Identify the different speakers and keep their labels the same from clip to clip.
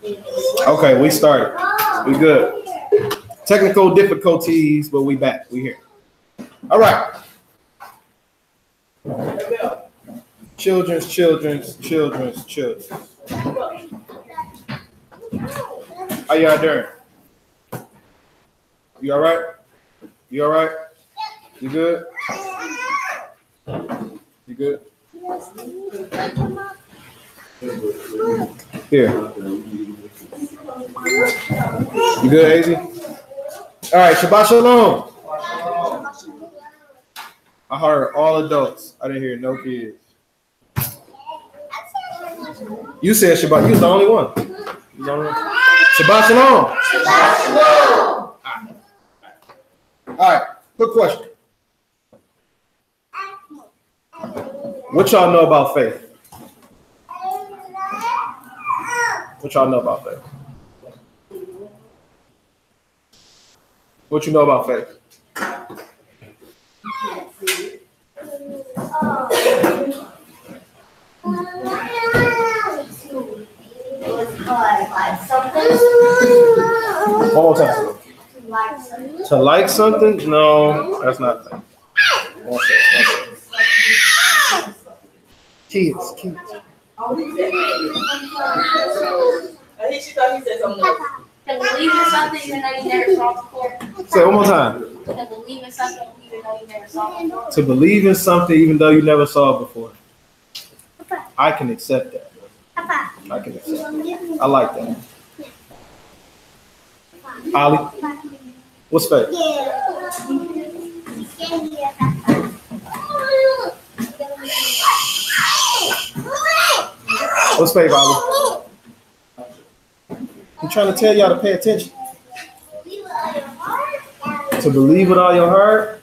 Speaker 1: Okay, we started. We good. Technical difficulties, but we back. We here. All right. Children's. How y'all doing? You all right? You all right? You good? You good? Here. You good, AZ? All right, Shabbat Shalom. I heard all adults. I didn't hear no kids. You said Shabbat. You was the only one. You the only one. Shabbat Shalom. Shabbat Shalom. All right, quick question. What y'all know about faith? What y'all know about faith? What you know about faith? One more time. To like something? No, that's not faith. One second. Kids.
Speaker 2: She thought he said something else.
Speaker 3: To believe in something even though you never saw before.
Speaker 1: Say it one more time.
Speaker 3: To believe in something even though you never saw before.
Speaker 1: To believe in something even though you never saw it before. I can accept that. I can accept that. I like that. Ollie, what's faith? What's faith, Ollie? I'm trying to tell y'all to pay attention. To believe with all your heart.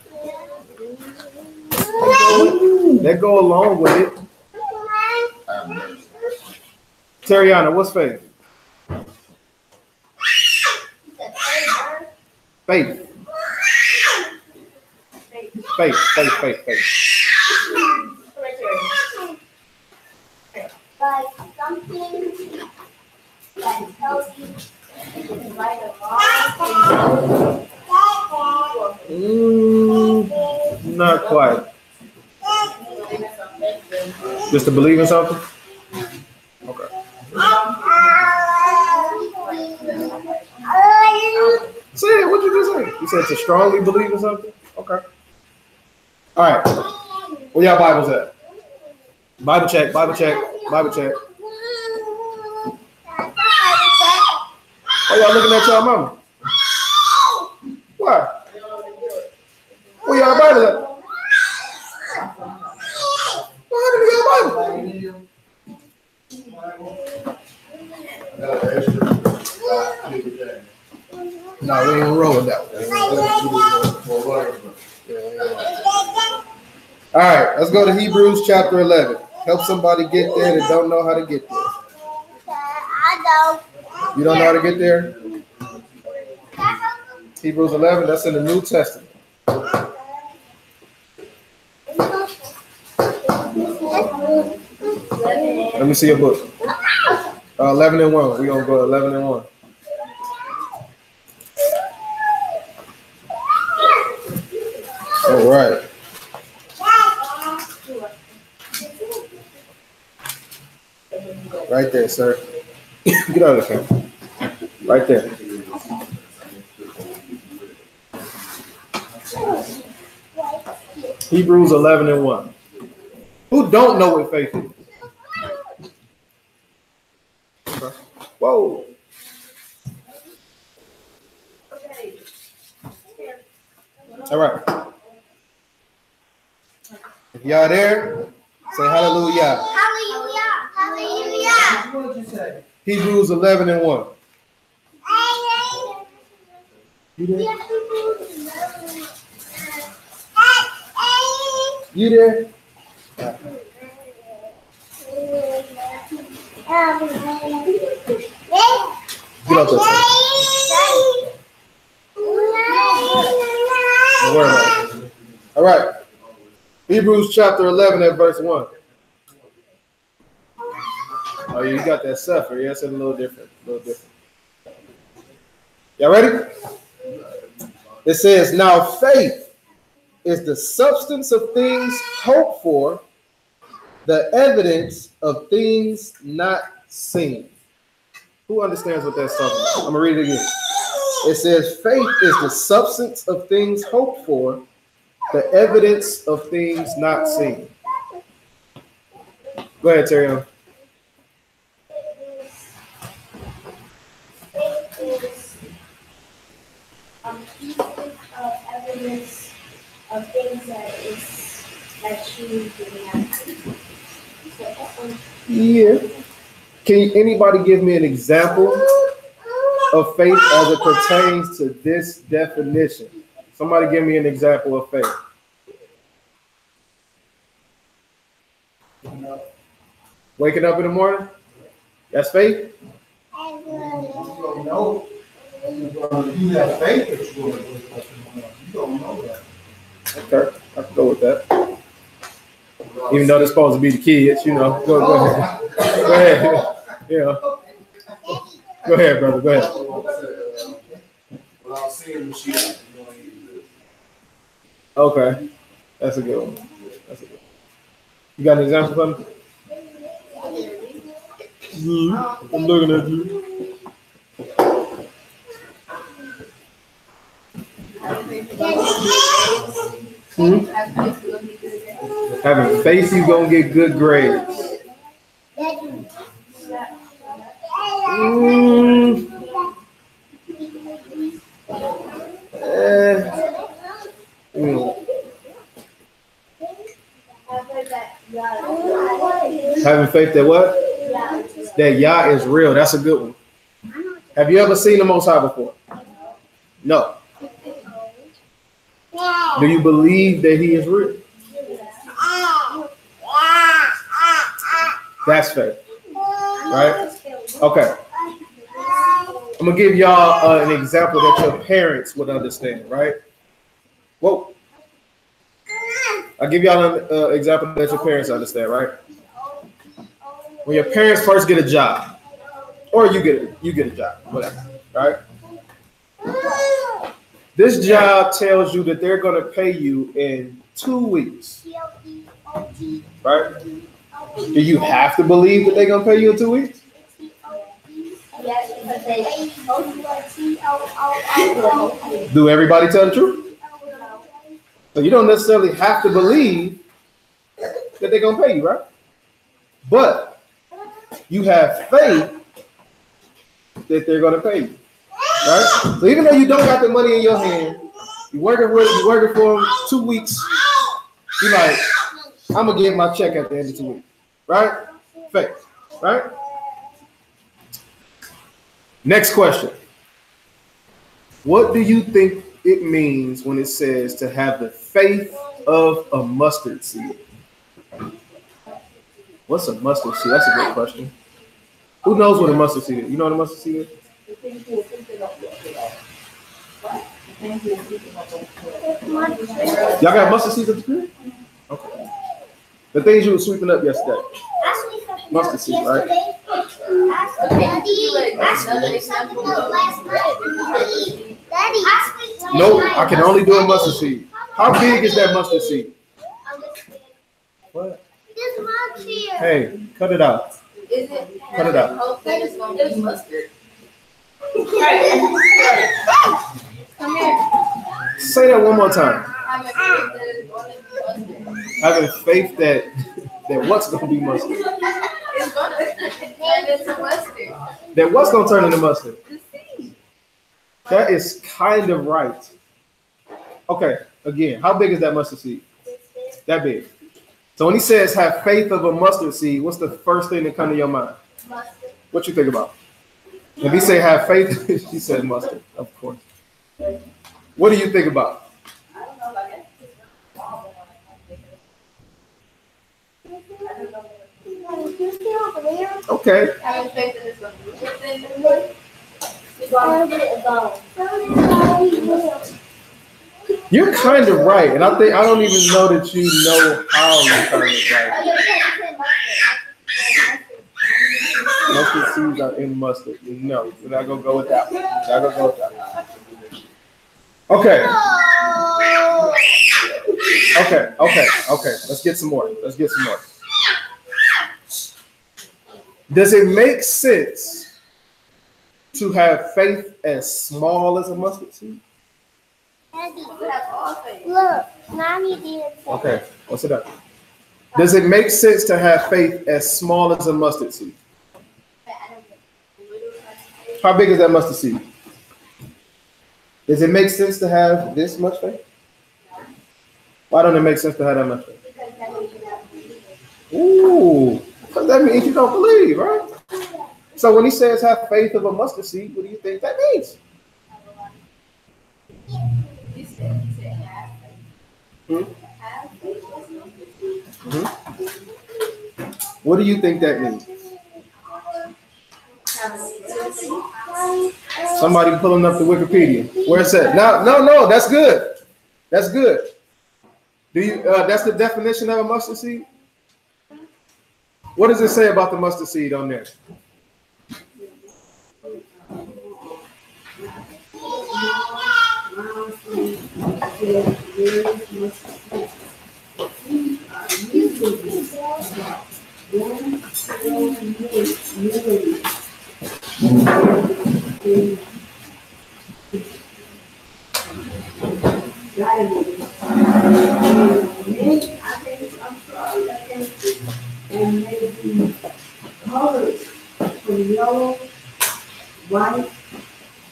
Speaker 1: That go along with it. Terriana, what's faith? Faith.
Speaker 3: Like something that tells you right or wrong.
Speaker 1: Not quite. Just to believe in something? Okay. Say it. What you just say? You said to strongly believe in something? Okay. All right. Where y'all Bibles at? Bible check. Why y'all looking at y'all mama? Why? Where y'all Bible at? What happened to y'all Bible? No, we ain't gonna roll with that one. All right, let's go to Hebrews chapter 11. Help somebody get there that don't know how to get there.
Speaker 3: I don't.
Speaker 1: You don't know how to get there? Hebrews 11, that's in the New Testament. Let me see your book. 11 and 1. We're going to go 11 and 1. All right. Right there, sir. Get out of the camera. Right there. Hebrews 11 and 1. Who don't know what faith is? Okay. Whoa. All right. If y'all there, say hallelujah.
Speaker 3: Hallelujah.
Speaker 1: Hebrews 11 and 1. You there? You there? Get out there. Don't worry about it. All right. Hebrews chapter 11 at verse 1. Oh, yeah, you got that suffer. Yeah, it's a little different. Y'all ready? It says, now faith is the substance of things hoped for, the evidence of things not seen. Who understands what that's talking about? I'm going to read it again. It says, faith is the substance of things hoped for, the evidence of things not seen. Go ahead, Terry.
Speaker 3: Pieces of evidence of things that you did not see.
Speaker 1: Yeah. Can anybody give me an example of faith as it pertains to this definition? Somebody give me an example of faith. Waking up in the morning? That's faith?
Speaker 4: You don't know. You have faith that you're going to wake up in the morning. You don't know that.
Speaker 1: Okay, I can go with that. Even though they're supposed to be the kids, you know. Go ahead. Go ahead. Yeah. Go ahead, brother. Go ahead.
Speaker 4: Without seeing the sheep, you don't need to do.
Speaker 1: Okay. That's a good one. You got an example for me? I'm looking at you. Having faith you gonna get good grades. Having faith that what? That Yah is real. That's a good one. Have you ever seen the Most High before? No. Do you believe that He is real? That's faith. Right? Okay. I'm going to give y'all an example that your parents would understand, right? Whoa. I'll give y'all an example that your parents understand, right? When your parents first get a job, or you get a job, whatever, right? This job tells you that they're going to pay you in 2 weeks, right? Do you have to believe that they're going to pay you in 2 weeks? Do everybody tell the truth? So you don't necessarily have to believe that they're going to pay you, right? But you have faith that they're going to pay you, right? So even though you don't got the money in your hand, you're working for them 2 weeks, you're like, I'm going to get my check at the end of 2 weeks, right? Faith, right? Next question. What do you think it means when it says to have the faith of a mustard seed? What's a mustard seed? That's a good question. Who knows what a mustard seed is? You know what a mustard seed is? Y'all got mustard seeds at the crib? Okay. The things you were sweeping up yesterday. Mustard seed, right? No, I can only do a mustard seed. How big is that mustard seed? What? Hey, cut it out. Cut it out. Say that one more time. Having faith that what's going to be mustard?
Speaker 2: It's going to turn into mustard.
Speaker 1: That what's going to turn into mustard? That is kind of right. Okay, again, how big is that mustard seed? That big. So when he says have faith of a mustard seed, what's the first thing that comes to your mind?
Speaker 3: Mustard.
Speaker 1: What you think about? If he say have faith, he said mustard, of course. What do you think about?
Speaker 2: I don't know about that.
Speaker 1: Okay.
Speaker 2: Having faith that it's going to be
Speaker 1: You're kind of right, and I don't even know that you know how you're kind of right. Mustard seeds are in mustard. No, we're not gonna go with that one. We're not gonna go with that one. Okay. Okay. Let's get some more. Does it make sense to have faith as small as a mustard seed?
Speaker 3: Look, Mommy did that.
Speaker 1: Okay, what's it up? Does it make sense to have faith as small as a mustard seed? How big is that mustard seed? Does it make sense to have this much faith? Why don't it make sense to have that much faith? Ooh, because that means you don't believe, right? So when he says have faith of a mustard seed, what do you think that means?
Speaker 2: You said half. Half.
Speaker 1: What do you think that means? Somebody pulling up the Wikipedia. Where's that? No, that's good. That's good. Do you? That's the definition of a mustard seed. What does it say about the mustard seed on there?
Speaker 5: And maybe colors from yellow, white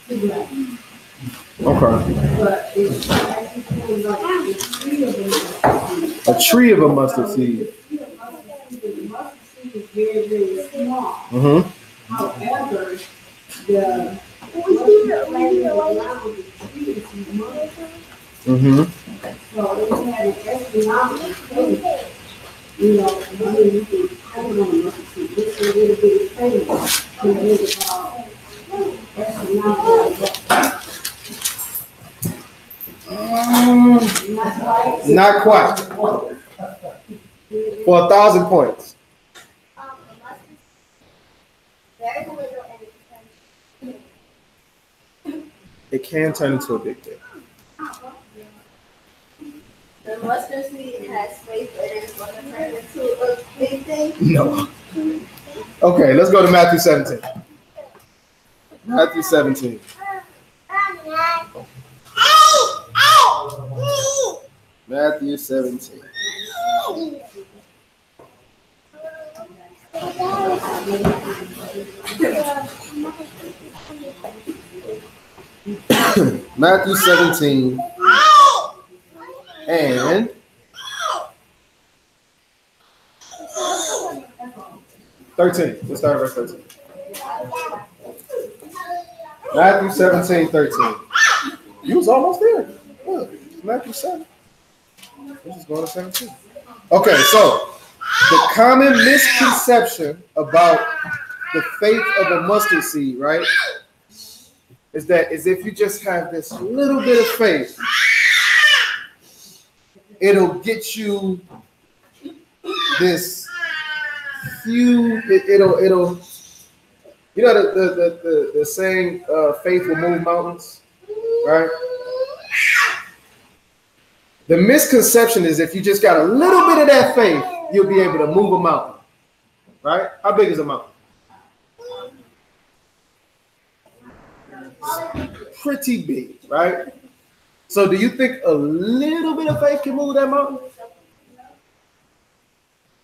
Speaker 5: to black.
Speaker 1: Okay.
Speaker 5: But it's actually like
Speaker 1: A tree of a mustard seed.
Speaker 5: The mustard seed is very, very small.
Speaker 1: Mm-hmm.
Speaker 5: However, the
Speaker 1: Mm-hmm.
Speaker 5: so it had an astronomical taste. You know, I mean, you can hold on a mustard seed. This is a little bit of taste. And it's
Speaker 1: Not quite. For 1,000 points.
Speaker 3: Very little and
Speaker 1: It can turn into a big thing.
Speaker 2: The mustard seed has faith that it's going to turn into a big thing.
Speaker 1: No. Okay, let's go to Matthew 17. Matthew 17. Matthew 17. Matthew 17 and 13. Let's start at verse 13. Matthew 17, 13. You was almost there. Look, Matthew 7. We're just going to 17. Okay, so the common misconception about the faith of a mustard seed, right, is that if you just have this little bit of faith, it'll get you this few. It'll. You know the saying, faith will move mountains, right? The misconception is if you just got a little bit of that faith, you'll be able to move a mountain, right? How big is a mountain? Pretty big, right? So do you think a little bit of faith can move that mountain?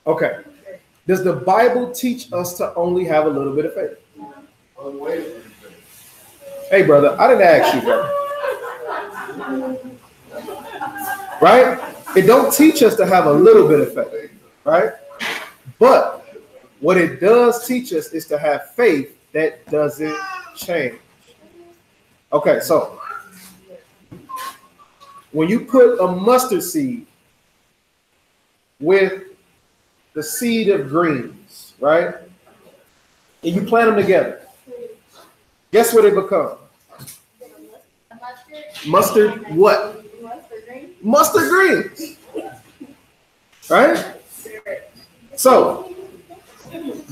Speaker 1: Okay. Does the Bible teach us to only have a little bit of faith? Hey, brother, I didn't ask you, brother. Right? It don't teach us to have a little bit of faith, right? But what it does teach us is to have faith that doesn't change. Okay, so when you put a mustard seed with the seed of greens, right? And you plant them together. Guess what they become? Mustard what? Mustard greens. Right? So,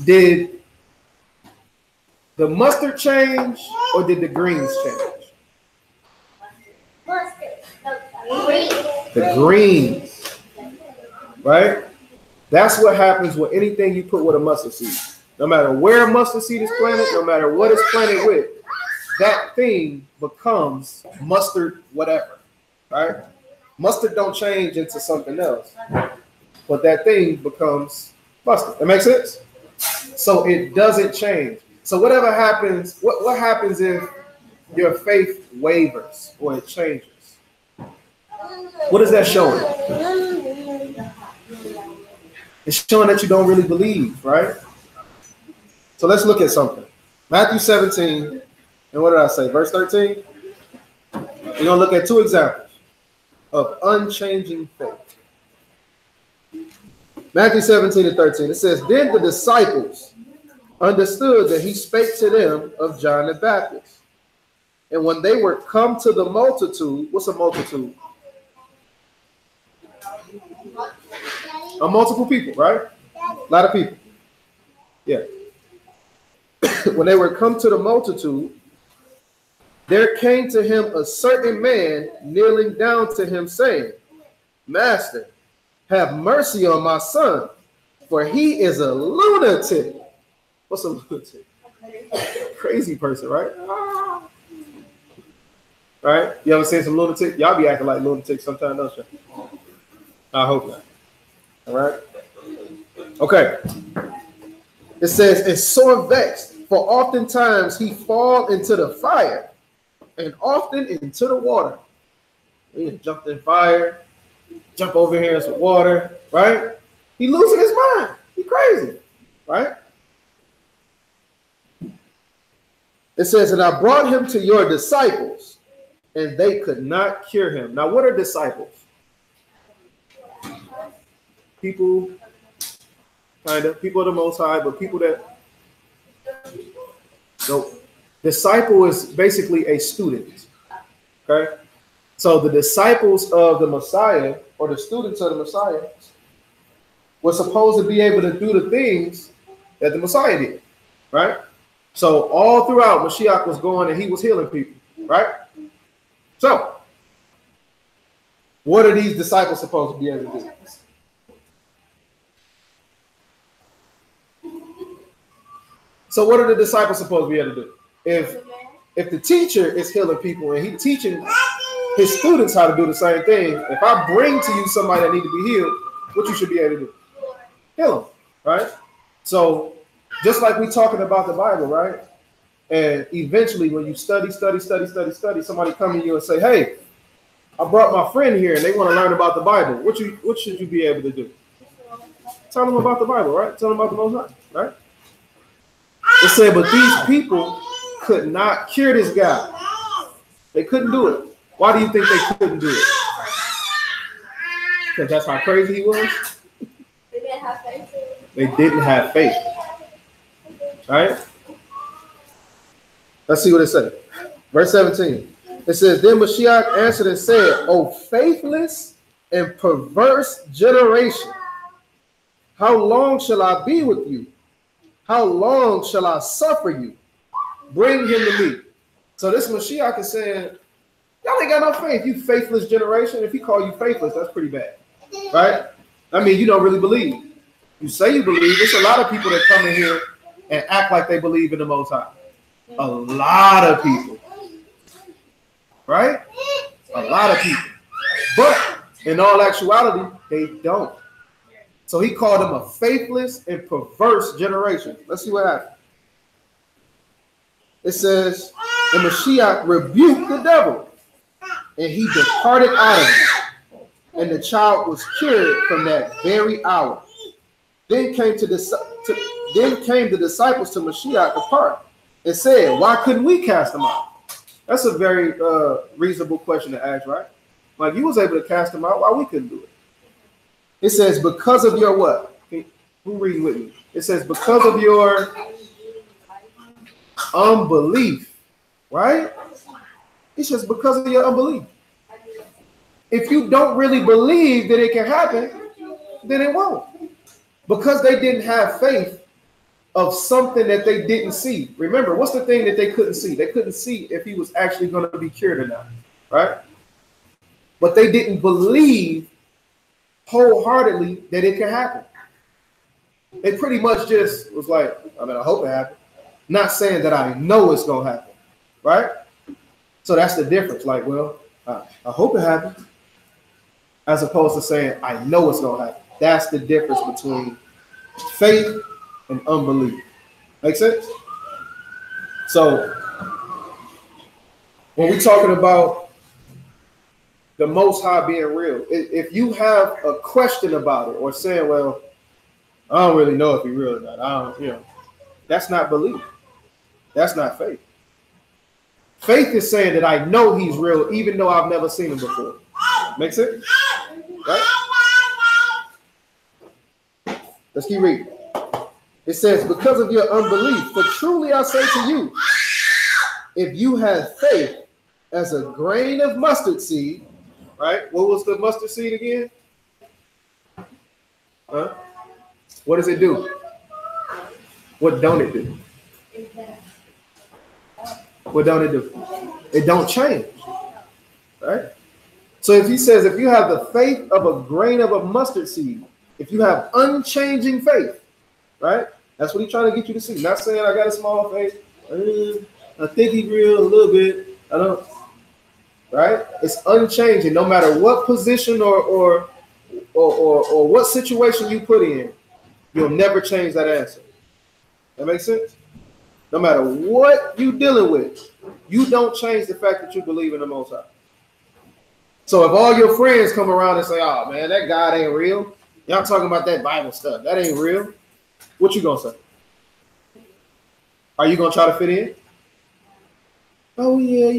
Speaker 1: did the mustard change or did the greens change?
Speaker 3: Mustard. No, green.
Speaker 1: The greens, right? That's what happens with anything you put with a mustard seed. No matter where a mustard seed is planted, no matter what it's planted with, that thing becomes mustard whatever, right? Mustard don't change into something else, but that thing becomes mustard. That makes sense? So it doesn't change. So whatever happens, what happens if your faith wavers or it changes? What is that showing? It's showing that you don't really believe, right? So let's look at something. Matthew 17, and what did I say? Verse 13? We're going to look at two examples of unchanging faith. Matthew 17 and 13. It says, then the disciples understood that he spake to them of John the Baptist. And when they were come to the multitude, what's a multitude? A multiple people, right? A lot of people. Yeah. When they were come to the multitude, there came to him a certain man kneeling down to him, saying, Master, have mercy on my son, for he is a lunatic. What's a lunatic? Crazy person, right? Right? You ever seen some lunatic? Y'all be acting like lunatics sometimes, don't you? I hope not. All right. Okay. It says, and sore vexed, for oftentimes he fall into the fire, and often into the water. He jumped in fire, jump over here in some water, right? He losing his mind. He crazy, right? It says, and I brought him to your disciples, and they could not cure him. Now, what are disciples? People, kind of, people of the Most High, but people that, so disciple is basically a student, okay? So the disciples of the Messiah, or the students of the Messiah, were supposed to be able to do the things that the Messiah did, right? So all throughout, Mashiach was going and he was healing people, right? So what are these disciples supposed to be able to do? So what are the disciples supposed to be able to do? If the teacher is healing people and he's teaching his students how to do the same thing, if I bring to you somebody that need to be healed, what you should be able to do? Heal them, right? So just like we talking about the Bible, right? And eventually when you study, somebody come to you and say, hey, I brought my friend here and they want to learn about the Bible. What should you be able to do? Tell them about the Bible, right? Tell them about the Most High, right? It said, but these people could not cure this guy. They couldn't do it. Why do you think they couldn't do it? Because that's how crazy he was?
Speaker 2: They didn't have faith.
Speaker 1: They didn't have faith. Right? Let's see what it says. Verse 17. It says, then Mashiach answered and said, O faithless and perverse generation, how long shall I be with you? How long shall I suffer you? Bring him to me. So this Mashiach is saying, y'all ain't got no faith, you faithless generation. If he call you faithless, that's pretty bad, right? I mean, you don't really believe. You say you believe. There's a lot of people that come in here and act like they believe in the Most High. A lot of people, right? A lot of people. But in all actuality, they don't. So he called them a faithless and perverse generation. Let's see what happened. It says, and Mashiach rebuked the devil, and he departed out of him, and the child was cured from that very hour. Then came the disciples to Mashiach apart and said, why couldn't we cast them out? That's a very reasonable question to ask, right? Like, you was able to cast them out, why we couldn't do it? It says, because of your what? Who reading with me? It says, because of your unbelief, right? It says, because of your unbelief. If you don't really believe that it can happen, then it won't. Because they didn't have faith, of something that they didn't see. Remember, what's the thing that they couldn't see? They couldn't see if he was actually going to be cured or not, right? But they didn't believe wholeheartedly that it could happen. They pretty much just was like, I mean, I hope it happens. Not saying that I know it's going to happen, right? So that's the difference. Like, well, I hope it happens, as opposed to saying, I know it's going to happen. That's the difference between faith and unbelief. Make sense? So when we're talking about the Most High being real, if you have a question about it or saying, well, I don't really know if he's real or not, I don't, that's not belief. That's not faith. Faith is saying that I know he's real, even though I've never seen him before. Make sense? Right? Let's keep reading. It says, because of your unbelief, for truly I say to you, if you have faith as a grain of mustard seed, right? What was the mustard seed again? Huh? What does it do? What don't it do? What don't it do? It don't change, right? So if he says, if you have the faith of a grain of a mustard seed, if you have unchanging faith, right? That's what he's trying to get you to see. Not saying I got a small faith. I think he's real a little bit. I don't. Right? It's unchanging. No matter what position or what situation you put in, you'll never change that answer. That makes sense? No matter what you're dealing with, you don't change the fact that you believe in the Most High. So if all your friends come around and say, "Oh man, that God ain't real," y'all talking about that Bible stuff, that ain't real. What you gonna say? Are you gonna try to fit in? Oh yeah,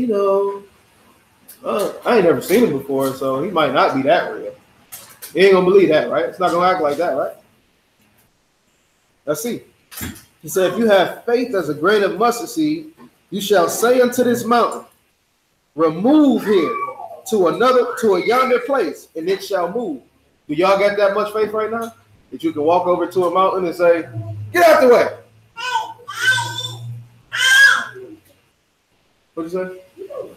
Speaker 1: I ain't never seen him before, so he might not be that real. You ain't gonna believe that, right? It's not gonna act like that, right? Let's see. He said, if you have faith as a grain of mustard seed, you shall say unto this mountain, remove here to a yonder place, and it shall move. Do y'all got that much faith right now? That you can walk over to a mountain and say, get out the way. What'd you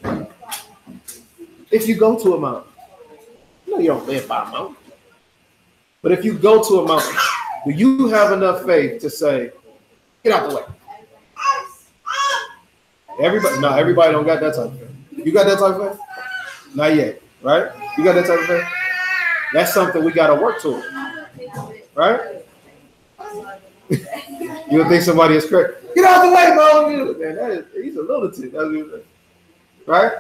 Speaker 1: say? If you go to a mountain, no, you don't live by a mountain. But if you go to a mountain, do you have enough faith to say, get out the way? Everybody don't got that type of faith. You got that type of faith? Not yet, right? You got that type of faith? That's something we got to work toward, right? You would think somebody is crazy. Get out the way, bro. Man, he's a lunatic. That's what he said. Right?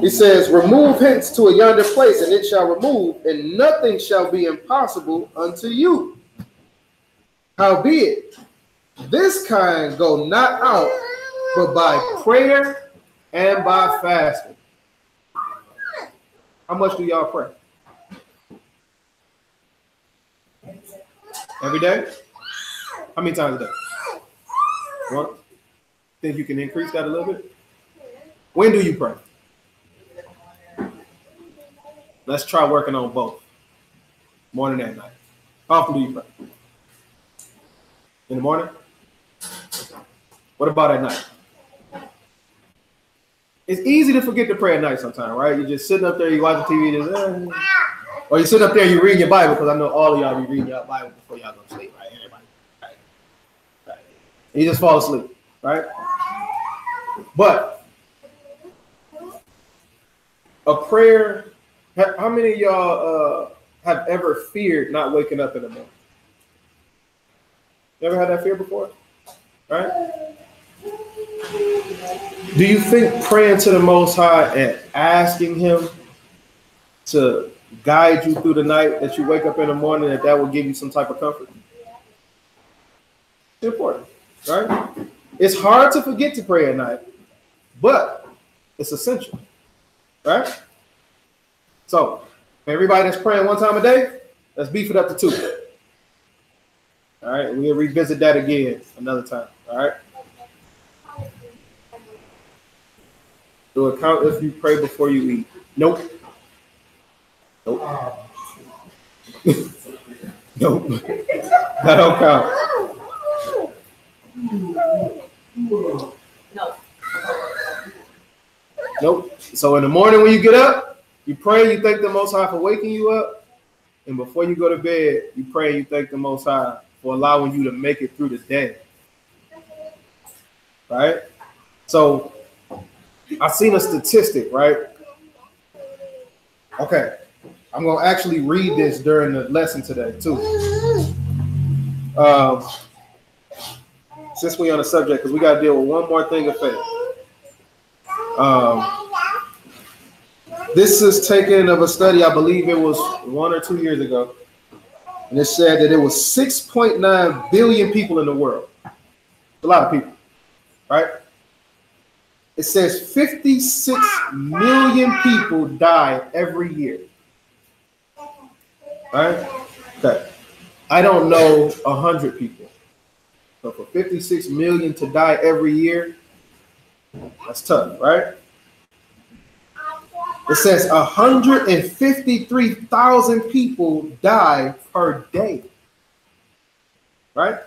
Speaker 1: He says, remove hence to a yonder place, and it shall remove, and nothing shall be impossible unto you. Howbeit, this kind go not out, but by prayer and by fasting. How much do y'all pray? Every day? How many times a day? One? Think you can increase that a little bit? When do you pray? Let's try working on both. Morning and night. How often do you pray? In the morning? What about at night? It's easy to forget to pray at night sometimes, right? You're just sitting up there, you watching TV, or you sit up there and you read your Bible, because I know all of y'all be reading your Bible before y'all go to sleep, right? Everybody. Right. And you just fall asleep, right? But a prayer, how many of y'all have ever feared not waking up in the morning? Ever had that fear before? Right? Do you think praying to the Most High and asking him to guide you through the night, that you wake up in the morning, that will give you some type of comfort? It's important, right? It's hard to forget to pray at night, but it's essential, right? So everybody that's praying one time a day, let's beef it up to 2. All right, we'll revisit that again another time. All right. Do it count if you pray before you eat? Nope. Nope. That don't count.
Speaker 2: No.
Speaker 1: Nope. So in the morning when you get up, you pray, you thank the Most High for waking you up. And before you go to bed, you pray, you thank the Most High for allowing you to make it through the day. Right? So I've seen a statistic, right? Okay. I'm going to actually read this during the lesson today, too. Since we're on the subject, because we got to deal with one more thing of faith. This is taken of a study, I believe it was 1 or 2 years ago. And it said that it was 6.9 billion people in the world. A lot of people, right? It says 56 million people die every year. Right? Okay. I don't know 100 people. So for 56 million to die every year, that's tough, right? It says 153,000 people die per day. Right?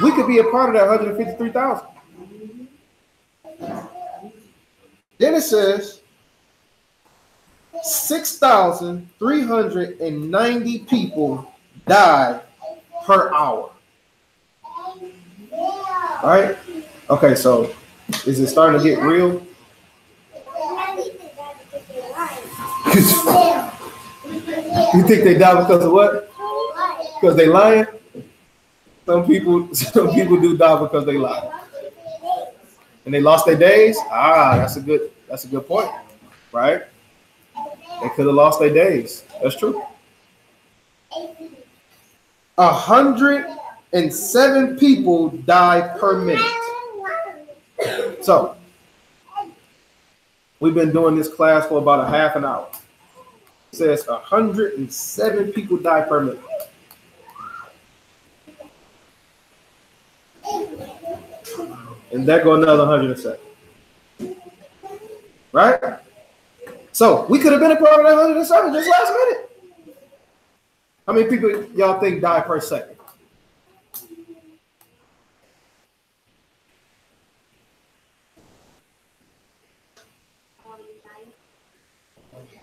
Speaker 1: We could be a part of that 153,000. Then it says 6,390 people die per hour. Right? Okay, so is it starting to get real? You think they die because of what? Because they lying? Some people do die because they lie. And they lost their days? That's a good point. Right? They could have lost their days. That's true. 107 people die per minute. So we've been doing this class for about a half an hour. It says 107 people die per minute. And there go another 107. Right? So we could have been a part of that 107 just last minute. How many people y'all think die per second?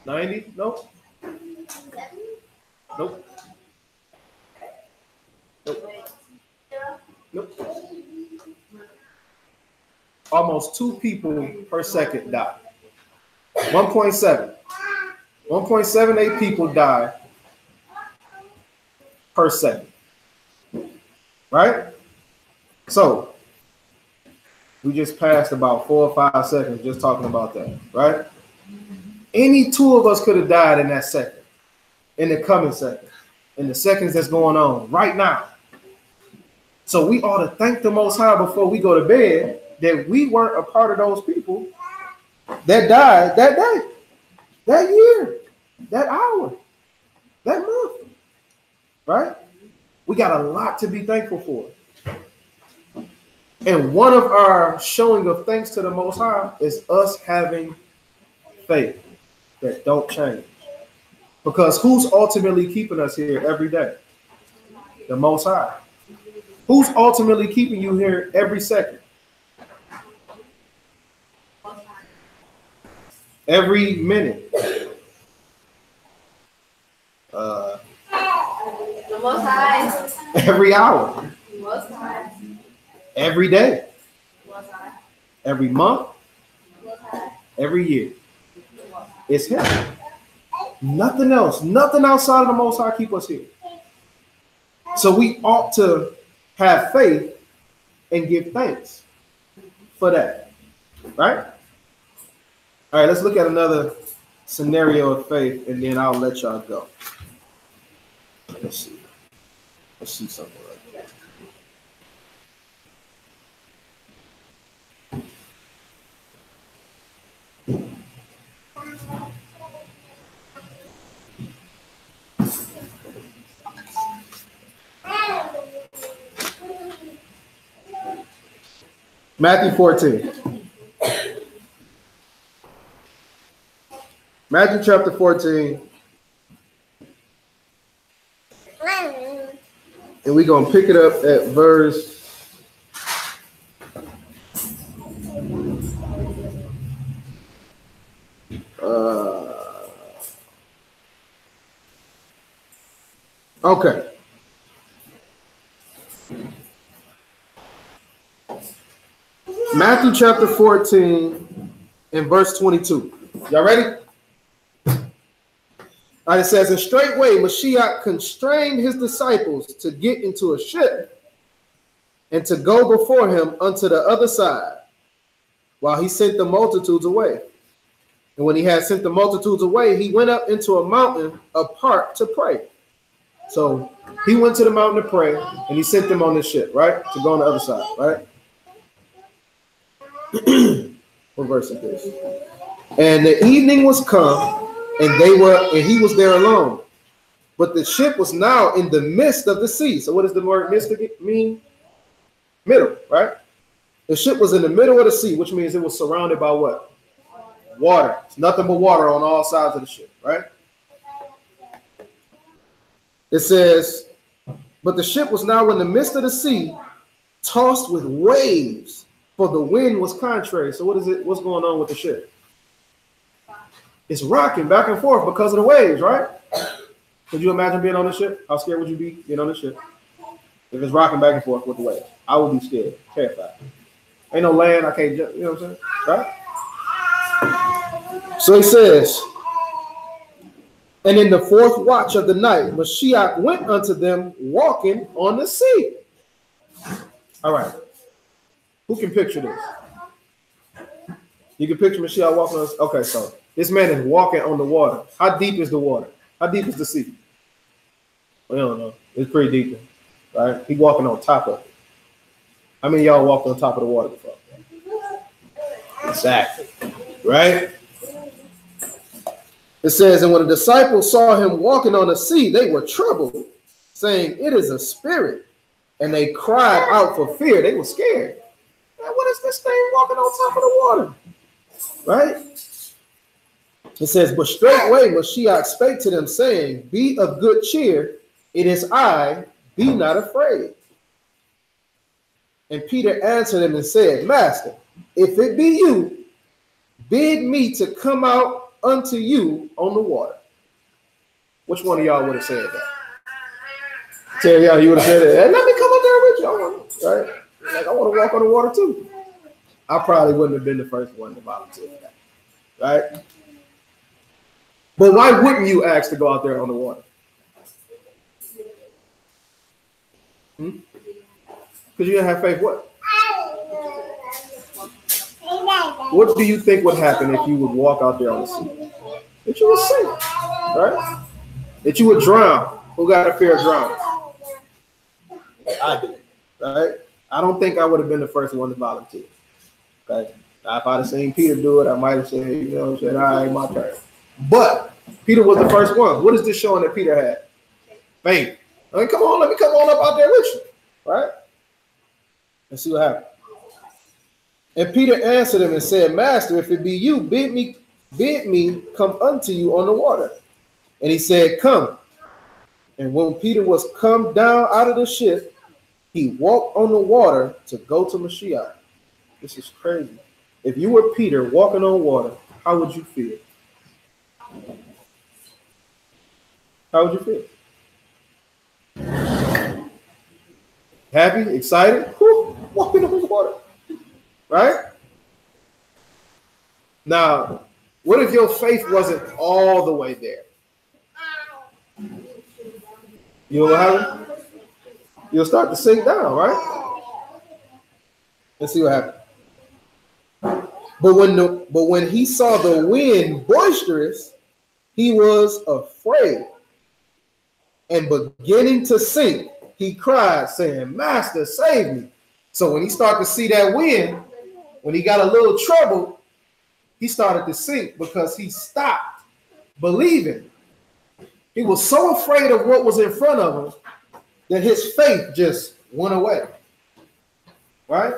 Speaker 1: $90? Nope. Nope. Nope. Almost 2 people per second die. 1.7. 1.78 people die per second. Right? So we just passed about 4 or 5 seconds just talking about that, right? Any 2 of us could have died in that second, in the coming second, in the seconds that's going on right now. So we ought to thank the Most High before we go to bed that we weren't a part of those people that died that day, that year, that hour, that month, right? We got a lot to be thankful for. And one of our showing of thanks to the Most High is us having faith that don't change. Because who's ultimately keeping us here every day? The Most High. Who's ultimately keeping you here every second? Every minute.
Speaker 2: The Most High.
Speaker 1: Every hour.
Speaker 2: The Most High.
Speaker 1: Every day.
Speaker 2: The Most High.
Speaker 1: Every month.
Speaker 2: The Most High.
Speaker 1: Every year. It's him. Nothing else. Nothing outside of the Most High keep us here. So we ought to have faith and give thanks for that. Right? All right, let's look at another scenario of faith, and then I'll let y'all go. Let's see. Let's see something right there. Matthew 14. Matthew chapter 14. And we're going to pick it up at verse. Okay. Matthew chapter 14 and verse 22. Y'all ready? All right, it says, and straightway Mashiach constrained his disciples to get into a ship and to go before him unto the other side, while he sent the multitudes away. And when he had sent the multitudes away, he went up into a mountain apart to pray. So he went to the mountain to pray, and he sent them on this ship, right? To go on the other side, right? What verse is this? And the evening was come, and he was there alone. But the ship was now in the midst of the sea. So what does the word midst mean? Middle, right? The ship was in the middle of the sea, which means it was surrounded by what? Water. It's nothing but water on all sides of the ship, right? It says, but the ship was now in the midst of the sea, tossed with waves, for the wind was contrary. So what is it? What's going on with the ship? It's rocking back and forth because of the waves, right? Could you imagine being on the ship? How scared would you be being on the ship? If it's rocking back and forth with the waves, I would be scared, terrified. Ain't no land, I can't jump, you know what I'm saying? Right? So he says, and in the fourth watch of the night, Mashiach went unto them walking on the sea. All right. Who can picture this? You can picture Mashiach walking on the sea? Okay, so this man is walking on the water. How deep is the water? How deep is the sea? We don't know. It's pretty deep, right? He's walking on top of it. How many of y'all walked on top of the water before? Exactly. Right? It says, and when the disciples saw him walking on the sea, they were troubled, saying, it is a spirit. And they cried out for fear. They were scared. Man, what is this thing walking on top of the water? Right? It says, but straightway Mashiach spake to them, saying, be of good cheer. It is I, be not afraid. And Peter answered him and said, Master, if it be you, bid me to come out unto you on the water. Which one of y'all would have said that? Tell y'all, you would have said that. Hey, let me come up there with you. Right? Like, I want to walk on the water too. I probably wouldn't have been the first one to volunteer for that. Right? But why wouldn't you ask to go out there on the water? Because you didn't have faith. What? What do you think would happen if you would walk out there on the sea? That you would sink, right? That you would drown. Who got a fear of drowning? I did, right? I don't think I would have been the first one to volunteer. Okay. Now, if I'd have seen Peter do it, I might have said, you know what I'm saying, all right, my turn. But Peter was the first one. What is this showing that Peter had? Faith. I mean, come on, let me come on up out there with you. Right? Let's see what happened. And Peter answered him and said, Master, if it be you, bid me come unto you on the water. And he said, come. And when Peter was come down out of the ship, he walked on the water to go to Mashiach. This is crazy. If you were Peter walking on water, how would you feel? How would you feel? Happy, excited, whoo, walking on the water, right? Now, what if your faith wasn't all the way there? You know what happened? You'll start to sink down, right? Let's see what happened. But when he saw the wind boisterous, he was afraid, and beginning to sink, he cried, saying, Master, save me. So when he started to see that wind, when he got a little trouble, he started to sink because he stopped believing. He was so afraid of what was in front of him that his faith just went away. Right?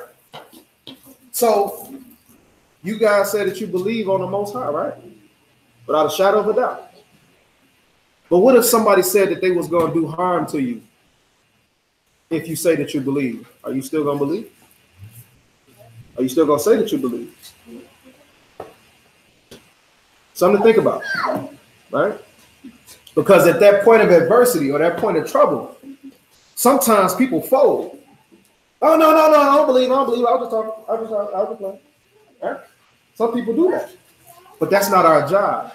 Speaker 1: So you guys said that you believe on the Most High, right? Without a shadow of a doubt. But what if somebody said that they was going to do harm to you? if you say that you believe? Are you still going to believe? Are you still going to say that you believe? Something to think about, right? Because at that point of adversity or that point of trouble, sometimes people fold. Oh, no, I don't believe. I was just talking. I was just playing. Right? Some people do that. But that's not our job.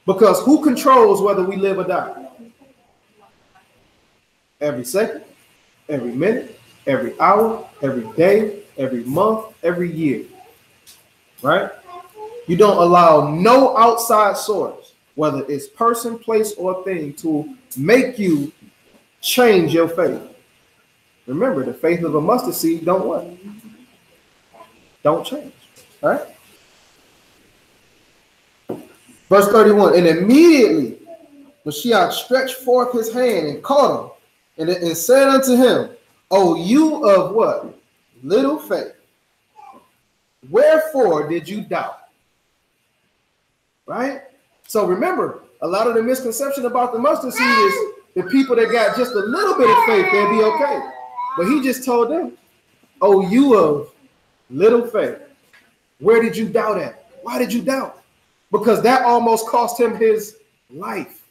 Speaker 1: Because who controls whether we live or die? Every second, every minute, every hour, every day, every month, every year. Right? You don't allow no outside source, whether it's person, place, or thing, to make you change your faith. Remember, the faith of a mustard seed don't what? Don't change. All right? Verse 31, and immediately Mashiach stretched forth his hand and caught him and said unto him, O you of what? Little faith. Wherefore did you doubt? Right? So remember, a lot of the misconception about the mustard seed is the people that got just a little bit of faith, they'll be okay. But he just told them, oh, you of little faith. Where did you doubt at? Why did you doubt? Because that almost cost him his life.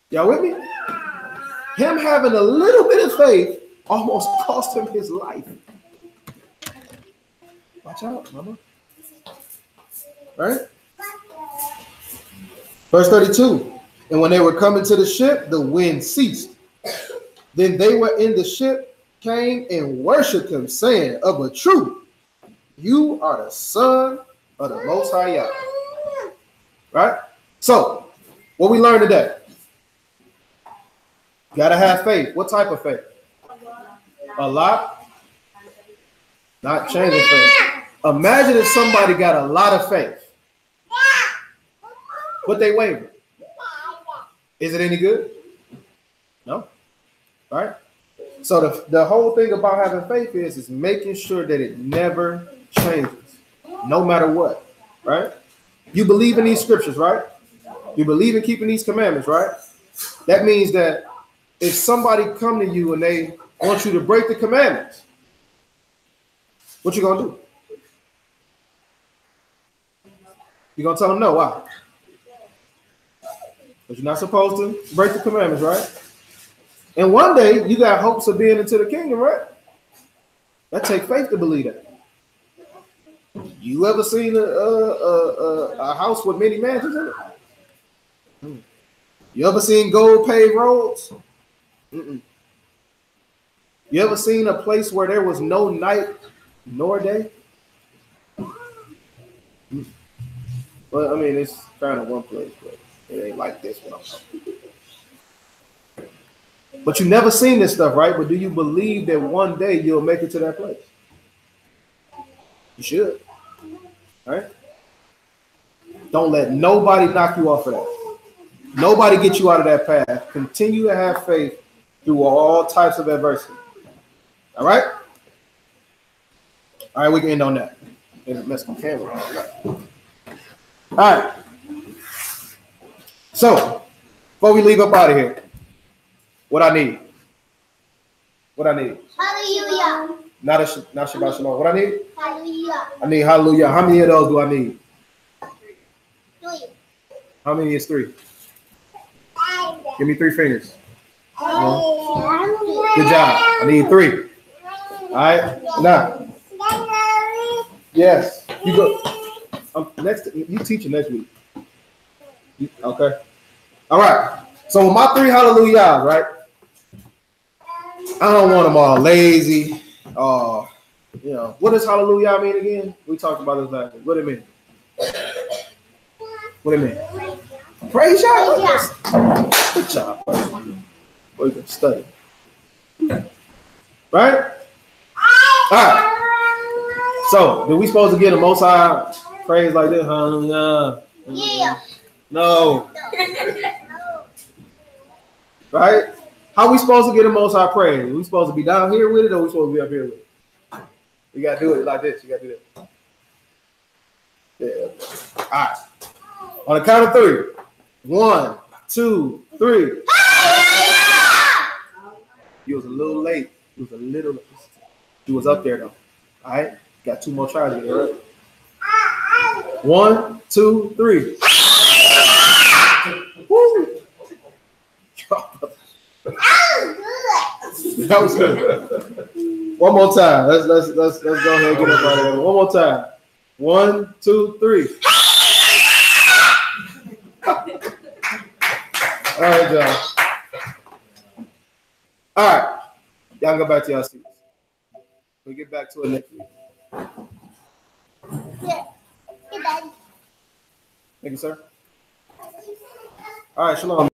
Speaker 1: Y'all with me? Him having a little bit of faith almost cost him his life. Watch out, mama. Right? Verse 32. And when they were coming to the ship, the wind ceased. Then they were in the ship, came and worshiped him, saying, of a truth, you are the Son of the Most High Yahweh. Right? So, what we learned today? You gotta have faith. What type of faith? A lot? Not changing faith. Imagine if somebody got a lot of faith, but they wavered. Is it any good? No. Right? So the whole thing about having faith is making sure that it never changes, no matter what. Right? You believe in these scriptures, right? You believe in keeping these commandments, right? That means that if somebody come to you and they want you to break the commandments, what you gonna do? You're gonna tell them no. Why? Because you're not supposed to break the commandments, right? And one day you got hopes of being into the kingdom, right? That takes faith to believe that. You ever seen a house with many mansions in it? You ever seen gold paved roads? You ever seen a place where there was no night nor day? Well, I mean, it's kind of one place, but it ain't like this one. But you never seen this stuff, right? But do you believe that one day you'll make it to that place? You should, right? Don't let nobody knock you off of that. Nobody get you out of that path. Continue to have faith through all types of adversity. All right? All right, we can end on that. It's mess my camera. All right. So, before we leave up out of here, what I need? What I need?
Speaker 3: Hallelujah.
Speaker 1: Not Shabbat Shalom. What I need?
Speaker 3: Hallelujah.
Speaker 1: I need hallelujah. How many of those do I need?
Speaker 3: 3.
Speaker 1: How many is 3? Give me 3 fingers. Good job. I need 3. All right. Now. Yes. You go. You teaching next week. Okay. All right. So with my 3 hallelujahs, right? I don't want them all lazy. You know, what does hallelujah mean again? We talked about this last week. What do it mean? What do it mean? Praise Yahweh. Good job. We're gonna study. Right? All right. So, do we supposed to get a Most High praise like this? Hallelujah.
Speaker 3: Yeah.
Speaker 1: No. Right? How we supposed to get a Most High praise? Are we supposed to be down here with it, or we supposed to be up here with it? You gotta do it like this. You gotta do that. Yeah. All right. On the count of 3. 1, 2, 3. You was a little late. You was a little. You was up there though. All right. Got 2 more tries to get it right. 1, 2, 3. Woo! That was good. One more time. Let's go ahead and get up out of there. One more time. 1, 2, 3. All right, y'all. All right. Y'all go back to y'all seats. We'll get back to it next week. Thank you, sir. All right, shalom.